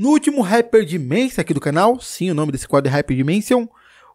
No último Hyper Dimension aqui do canal, sim, o nome desse quadro é Hyper Dimension,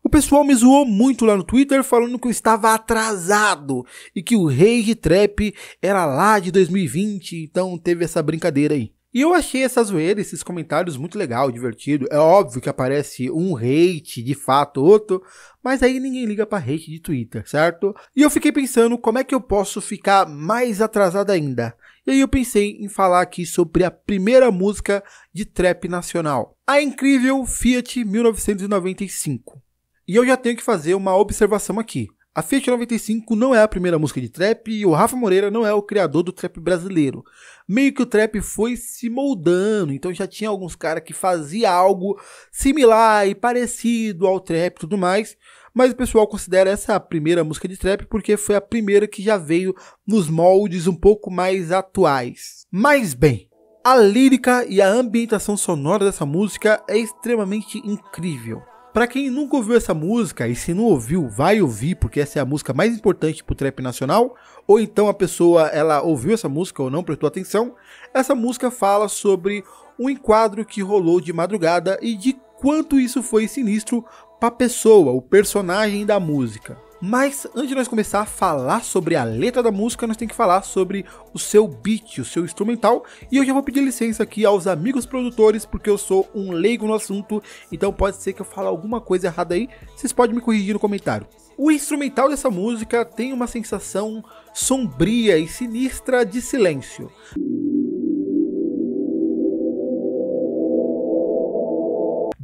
o pessoal me zoou muito lá no Twitter falando que eu estava atrasado e que o Rage Trap era lá de 2020, então teve essa brincadeira aí. E eu achei essa zoeira, esses comentários muito legal, divertido. É óbvio que aparece um hate, de fato, outro, mas aí ninguém liga pra hate de Twitter, certo? E eu fiquei pensando como é que eu posso ficar mais atrasado ainda. E aí eu pensei em falar aqui sobre a primeira música de trap nacional, a incrível Fiat 1995. E eu já tenho que fazer uma observação aqui. A Fiat 95 não é a primeira música de trap e o Rafa Moreira não é o criador do trap brasileiro. Meio que o trap foi se moldando, então já tinha alguns caras que faziam algo similar e parecido ao trap e tudo mais. Mas o pessoal considera essa a primeira música de trap porque foi a primeira que já veio nos moldes um pouco mais atuais. Mas bem, a lírica e a ambientação sonora dessa música é extremamente incrível. Pra quem nunca ouviu essa música, e se não ouviu, vai ouvir, porque essa é a música mais importante pro trap nacional, ou então a pessoa, ela ouviu essa música ou não prestou atenção, essa música fala sobre um enquadro que rolou de madrugada e de quanto isso foi sinistro pra pessoa, o personagem da música. Mas antes de nós começar a falar sobre a letra da música, nós temos que falar sobre o seu beat, o seu instrumental. E eu já vou pedir licença aqui aos amigos produtores, porque eu sou um leigo no assunto, então pode ser que eu fale alguma coisa errada aí, vocês podem me corrigir no comentário. O instrumental dessa música tem uma sensação sombria e sinistra de silêncio.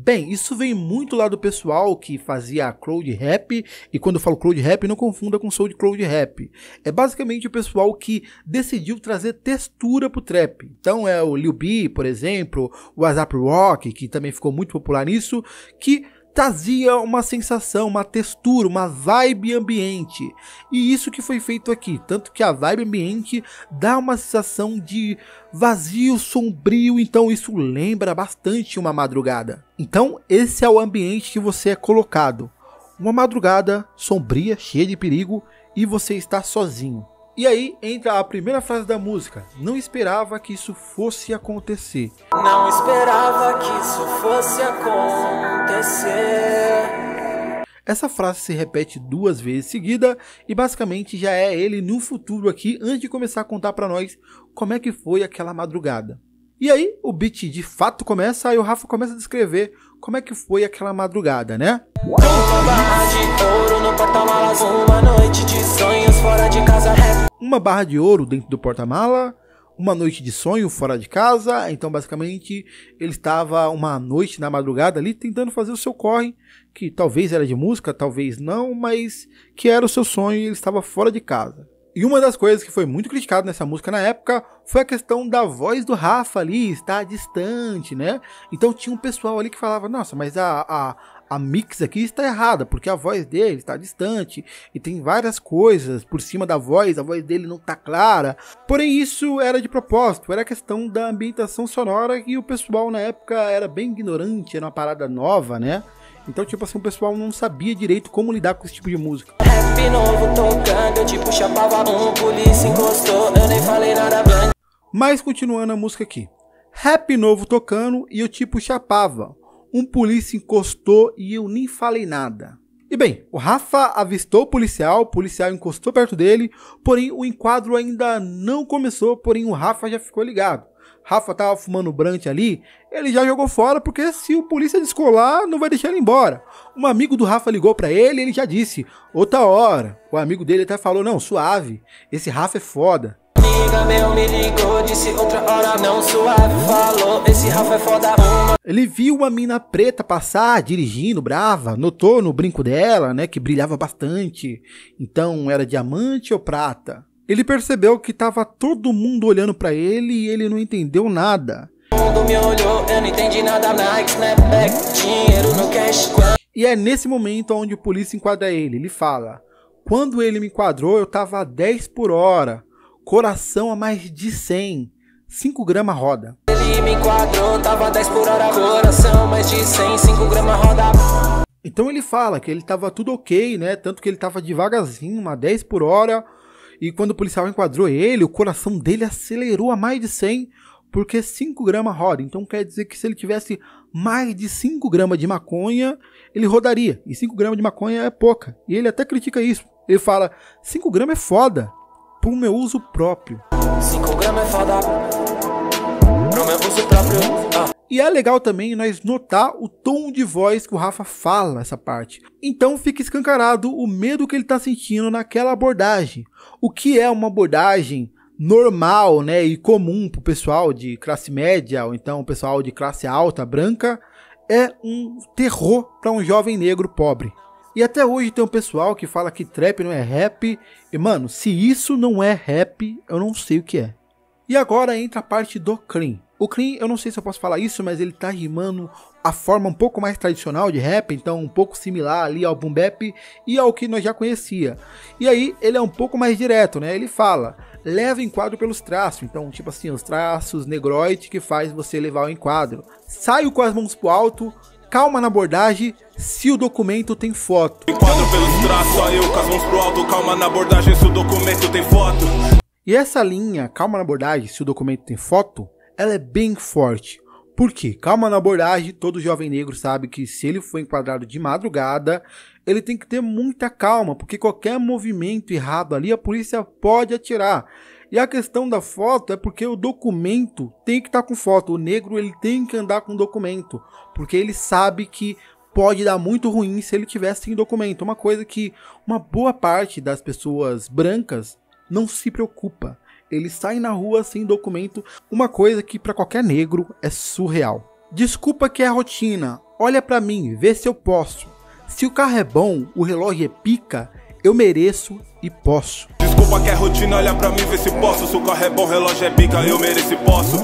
Bem, isso vem muito lá do pessoal que fazia crowd rap, e quando eu falo crowd rap, não confunda com soul de crowd rap. É basicamente o pessoal que decidiu trazer textura pro trap. Então é o Lil B, por exemplo, o A$AP Rocky, que também ficou muito popular nisso, que trazia uma sensação, uma textura, uma vibe ambiente. E isso que foi feito aqui, tanto que a vibe ambiente dá uma sensação de vazio, sombrio, então isso lembra bastante uma madrugada. Então esse é o ambiente que você é colocado. Uma madrugada sombria, cheia de perigo, e você está sozinho. E aí entra a primeira frase da música: não esperava que isso fosse acontecer. Não esperava que isso fosse acontecer. Essa frase se repete 2 vezes seguida e basicamente já é ele no futuro aqui, antes de começar a contar pra nós como é que foi aquela madrugada. E aí o beat de fato começa, aí o Rafa começa a descrever como é que foi aquela madrugada, né? Uma barra de ouro no porta-malas, uma noite de sonhos fora de casa. Uma barra de ouro dentro do porta-mala, uma noite de sonho fora de casa. Então basicamente ele estava uma noite na madrugada ali tentando fazer o seu corre, que talvez era de música, talvez não, mas que era o seu sonho e ele estava fora de casa. E uma das coisas que foi muito criticado nessa música na época foi a questão da voz do Rafa ali estar distante, né? Então tinha um pessoal ali que falava: nossa, mas a mix aqui está errada, porque a voz dele está distante e tem várias coisas por cima da voz, a voz dele não está clara. Porém isso era de propósito, era questão da ambientação sonora e o pessoal na época era bem ignorante, era uma parada nova, né? Então, tipo assim, o pessoal não sabia direito como lidar com esse tipo de música. Rap novo tocando, eu tipo chapava polícia encostou, eu nem falei nada bem. Mas continuando a música aqui. Rap novo tocando e eu tipo chapava. Polícia encostou e eu nem falei nada. E bem, o Rafa avistou o policial encostou perto dele, porém o enquadro ainda não começou, porém o Rafa já ficou ligado. Rafa tava fumando brante ali, ele já jogou fora, porque se o polícia descolar, não vai deixar ele embora. Um amigo do Rafa ligou pra ele e ele já disse: outra hora. O amigo dele até falou: não, suave, esse Rafa é foda. Amiga meu me ligou, disse outra hora, não, suave, falou, esse Rafa é foda. Ele viu uma mina preta passar, dirigindo, brava, notou no brinco dela, né, que brilhava bastante. Então era diamante ou prata? Ele percebeu que tava todo mundo olhando pra ele e ele não entendeu nada. Todo mundo me olhou, eu não entendi nada, Nike, snapback, dinheiro no cash. E é nesse momento onde o polícia enquadra ele. Ele fala: quando ele me enquadrou, eu tava a 10 por hora, coração a mais de 100, 5 gramas roda. Ele me enquadrou, tava a 10 por hora, coração mais de 100, 5 gramas roda. Então ele fala que ele tava tudo ok, né? Tanto que ele tava devagarzinho, uma 10 por hora. E quando o policial enquadrou ele, o coração dele acelerou a mais de 100, porque 5 gramas roda. Então quer dizer que se ele tivesse mais de 5 gramas de maconha, ele rodaria. E 5 gramas de maconha é pouca. E ele até critica isso. Ele fala, 5 gramas é foda pro meu uso próprio. 5 gramas é foda pro meu uso próprio. E é legal também nós notar o tom de voz que o Rafa fala nessa parte. Então fica escancarado o medo que ele está sentindo naquela abordagem. O que é uma abordagem normal, né, e comum para o pessoal de classe média ou então o pessoal de classe alta, branca, é um terror para um jovem negro pobre. E até hoje tem um pessoal que fala que trap não é rap. E mano, se isso não é rap, eu não sei o que é. E agora entra a parte do clean. O clean, eu não sei se eu posso falar isso, mas ele tá rimando a forma um pouco mais tradicional de rap, então um pouco similar ali ao boom bap e ao que nós já conhecia. E aí ele é um pouco mais direto, né? Ele fala, leva o enquadro pelos traços, então tipo assim, os traços negroide que faz você levar o enquadro. Saio com as mãos pro alto, calma na abordagem, se o documento tem foto. Enquadro pelos traços, só eu com as mãos pro alto, calma na abordagem, se o documento tem foto. E essa linha, calma na abordagem, se o documento tem foto, ela é bem forte. Por quê? Calma na abordagem, todo jovem negro sabe que se ele for enquadrado de madrugada, ele tem que ter muita calma, porque qualquer movimento errado ali, a polícia pode atirar. E a questão da foto é porque o documento tem que estar com foto. O negro ele tem que andar com documento, porque ele sabe que pode dar muito ruim se ele tivesse sem documento. Uma coisa que uma boa parte das pessoas brancas não se preocupa. Eles saem na rua sem documento, uma coisa que para qualquer negro é surreal. Desculpa que é rotina, olha pra mim, vê se eu posso. Se o carro é bom, o relógio é pica, eu mereço e posso. Desculpa que é rotina, olha pra mim, vê se posso. Se o carro é bom, o relógio é pica, eu mereço e posso.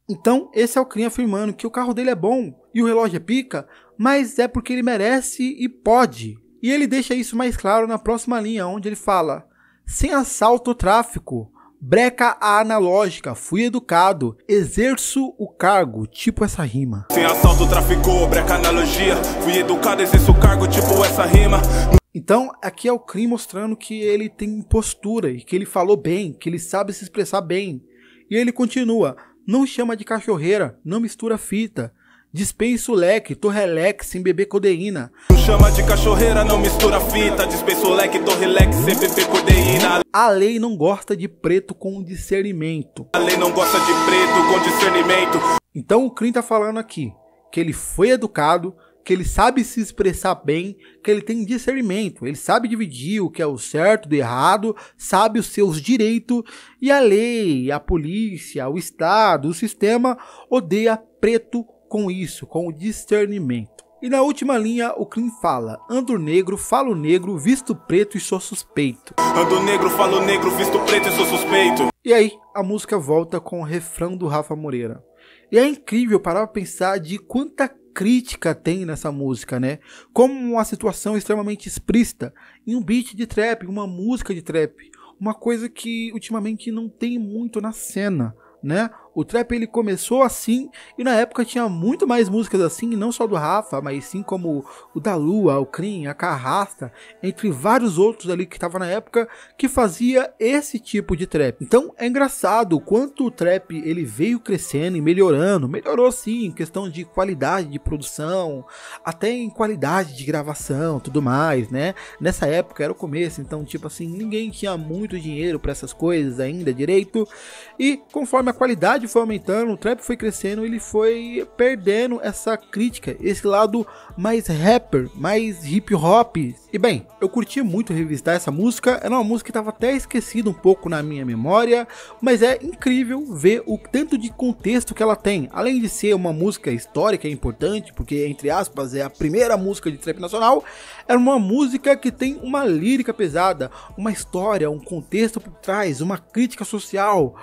Então esse é o Clean afirmando que o carro dele é bom e o relógio é pica, mas é porque ele merece e pode. E ele deixa isso mais claro na próxima linha, onde ele fala, sem assalto ao tráfico, breca a analógica, fui educado, exerço o cargo, tipo essa rima. Sem assalto, traficou, breca a analogia, fui educado, exerço o cargo, tipo essa rima. Então aqui é o Clean mostrando que ele tem postura, e que ele falou bem, que ele sabe se expressar bem. E ele continua, não chama de cachorreira, não mistura fita. Dispensa o leque, tô relax sem beber codeína. Não chama de cachorreira, não mistura fita. Dispensa o leque, tô relax sem beber codeína. A lei não gosta de preto com discernimento. A lei não gosta de preto com discernimento. Então o Clean tá falando aqui que ele foi educado, que ele sabe se expressar bem, que ele tem discernimento, ele sabe dividir o que é o certo do errado, sabe os seus direitos, e a lei, a polícia, o Estado, o sistema odeia preto com isso, com o discernimento. E na última linha o Clean fala, ando negro, falo negro, visto preto e sou suspeito. Ando negro, falo negro, visto preto e sou suspeito. E aí a música volta com o refrão do Rafa Moreira. E é incrível parar pra pensar de quanta crítica tem nessa música, né? Como uma situação extremamente explícita em um beat de trap, uma música de trap, uma coisa que ultimamente não tem muito na cena, né? O trap ele começou assim e na época tinha muito mais músicas assim, não só do Rafa, mas sim como o da Lua, o Clean, a Carrasta, entre vários outros ali que estavam na época que fazia esse tipo de trap. Então é engraçado o quanto o trap ele veio crescendo e melhorando, melhorou sim em questão de qualidade de produção, até em qualidade de gravação, tudo mais, né? Nessa época era o começo, então tipo assim, ninguém tinha muito dinheiro para essas coisas ainda direito, e conforme a qualidade foi aumentando, o trap foi crescendo, ele foi perdendo essa crítica, esse lado mais rapper, mais hip hop. E bem, eu curti muito revisitar essa música, era uma música que estava até esquecida um pouco na minha memória, mas é incrível ver o tanto de contexto que ela tem, além de ser uma música histórica e importante, porque entre aspas é a primeira música de trap nacional, era uma música que tem uma lírica pesada, uma história, um contexto por trás, uma crítica social,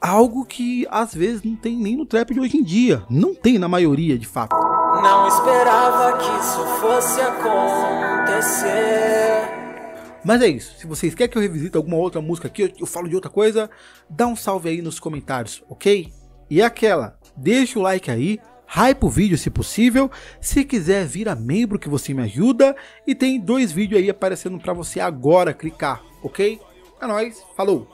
algo que às vezes não tem nem no trap de hoje em dia, não tem na maioria de fato. Não esperava que isso fosse acontecer. Mas é isso, se vocês querem que eu revisite alguma outra música aqui, eu falo de outra coisa, dá um salve aí nos comentários, ok? E aquela, deixa o like aí, hype o vídeo se possível, se quiser vira membro que você me ajuda, e tem 2 vídeos aí aparecendo pra você agora clicar, ok? É nóis, falou!